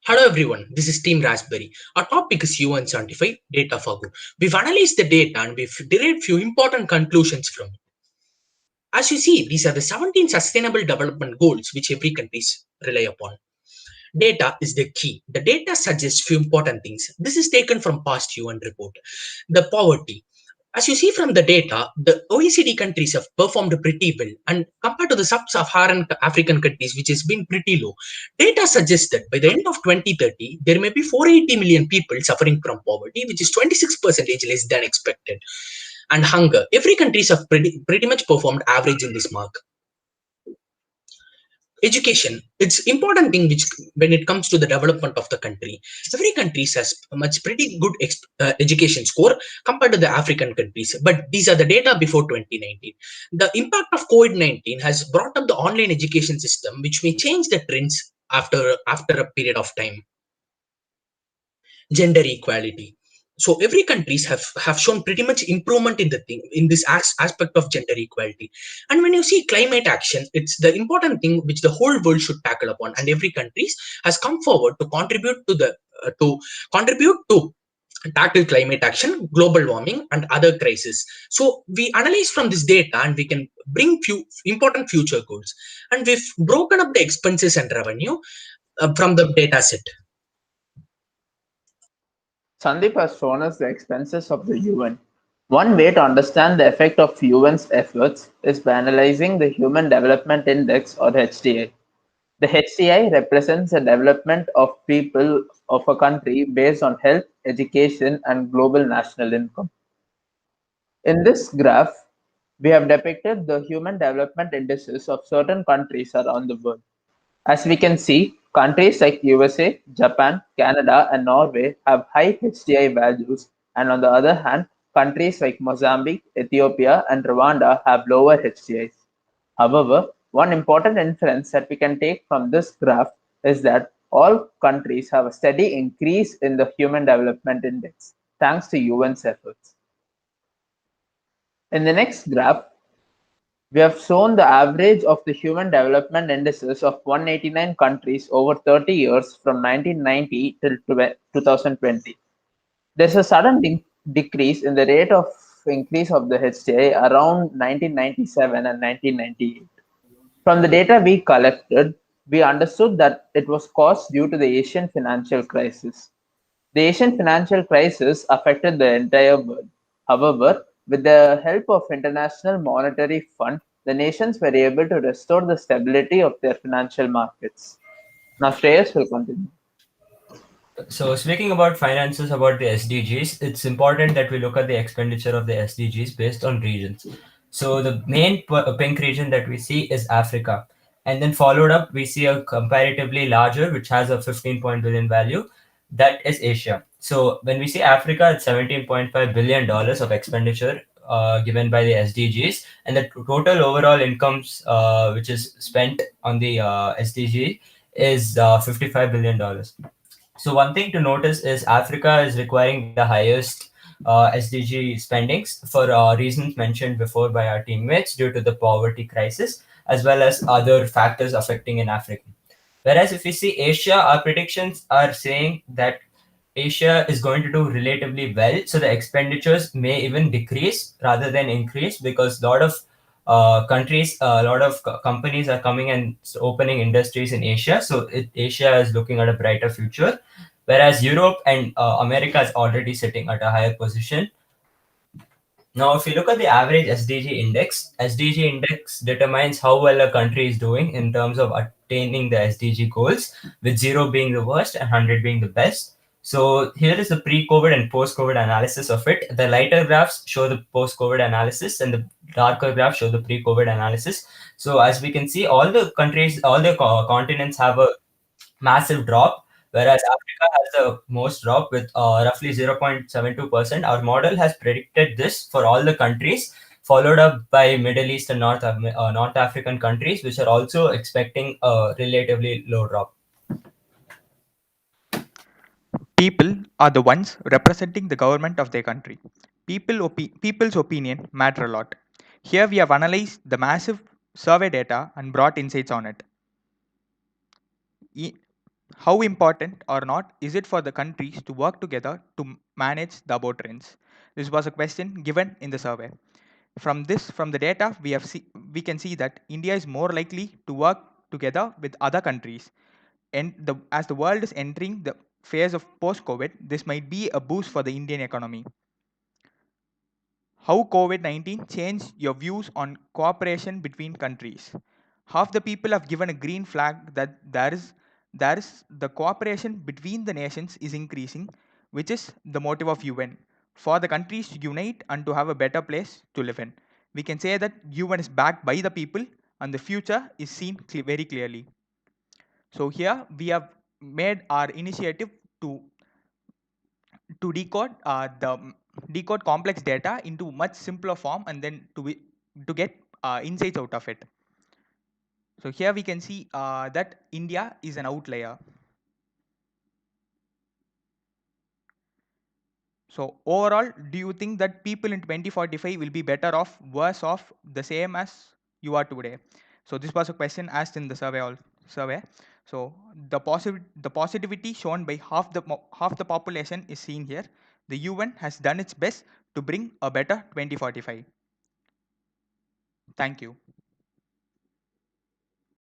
Hello everyone, this is Team RASSberry. Our topic is UN75 Data for Good. We've analyzed the data and we've derived few important conclusions from it. As you see, these are the 17 sustainable development goals which every country rely upon. Data is the key. The data suggests few important things. This is taken from past UN report. The poverty. As you see from the data, the OECD countries have performed pretty well, and compared to the sub-Saharan African countries, which has been pretty low, data suggests that by the end of 2030, there may be 480 million people suffering from poverty, which is 26% less than expected. And hunger. Every countries have pretty much performed average in this mark. Education, it's important thing which when it comes to the development of the country, every country has a much pretty good education score compared to the African countries, but these are the data before 2019. The impact of COVID-19 has brought up the online education system, which may change the trends after a period of time. Gender equality, so every countries have shown pretty much improvement in the thing in this aspect of gender equality. And when you see climate action, it's the important thing which the whole world should tackle upon, and every countries has come forward to contribute to tackle climate action, global warming, and other crises. So we analyze from this data and we can bring few important future goals, and we've broken up the expenses and revenue from the data set. Sandeep has shown us the expenses of the UN. One way to understand the effect of UN's efforts is by analyzing the Human Development Index or HDI. The HDI represents the development of people of a country based on health, education, and global national income. In this graph, we have depicted the human development indices of certain countries around the world. As we can see, countries like USA, Japan, Canada, and Norway have high HDI values, and on the other hand, countries like Mozambique, Ethiopia, and Rwanda have lower HDIs. However, one important inference that we can take from this graph is that all countries have a steady increase in the Human Development Index, thanks to UN's efforts. In the next graph, we have shown the average of the Human Development Indices of 189 countries over 30 years from 1990 till 2020. There's a sudden decrease in the rate of increase of the HDI around 1997 and 1998. From the data we collected, we understood that it was caused due to the Asian financial crisis. The Asian financial crisis affected the entire world. However, with the help of International Monetary Fund, the nations were able to restore the stability of their financial markets. Now, Shreyas will continue. So speaking about finances, about the SDGs, it's important that we look at the expenditure of the SDGs based on regions. So the main pink region that we see is Africa. And then followed up, we see a comparatively larger, which has a 15 billion value, that is Asia. So when we see Africa, it's $17.5 billion of expenditure given by the SDGs. And the total overall incomes which is spent on the SDG is $55 billion. So one thing to notice is Africa is requiring the highest SDG spendings for reasons mentioned before by our teammates due to the poverty crisis as well as other factors affecting in Africa. Whereas if we see Asia, our predictions are saying that Asia is going to do relatively well. So the expenditures may even decrease rather than increase because a lot of countries, a lot of companies are coming and opening industries in Asia. So Asia is looking at a brighter future, whereas Europe and America is already sitting at a higher position. Now, if you look at the average SDG index determines how well a country is doing in terms of attaining the SDG goals, with 0 being the worst and 100 being the best. So here is the pre-COVID and post-COVID analysis of it. The lighter graphs show the post-COVID analysis and the darker graphs show the pre-COVID analysis. So as we can see, all the countries, all the continents have a massive drop, whereas Africa has the most drop with roughly 0.72%. Our model has predicted this for all the countries, followed up by Middle East and North African countries, which are also expecting a relatively low drop. People are the ones representing the government of their country. People's opinion matter a lot. Here we have analyzed the massive survey data and brought insights on it. How important or not is it for the countries to work together to manage the above trends? This was a question given in the survey. From the data, we can see that India is more likely to work together with other countries. And as the world is entering the phase of post-COVID, this might be a boost for the Indian economy. How COVID-19 changed your views on cooperation between countries? Half the people have given a green flag that there is the cooperation between the nations is increasing, which is the motive of UN for the countries to unite and to have a better place to live in. We can say that UN is backed by the people and the future is seen very clearly. So here we have made our initiative to decode decode complex data into much simpler form and then to get insights out of it. So here we can see that India is an outlier. So overall, do you think that people in 2045 will be better off, worse off, the same as you are today? So this was a question asked in the survey. So the positivity shown by half the population is seen here. The UN has done its best to bring a better 2045. Thank you.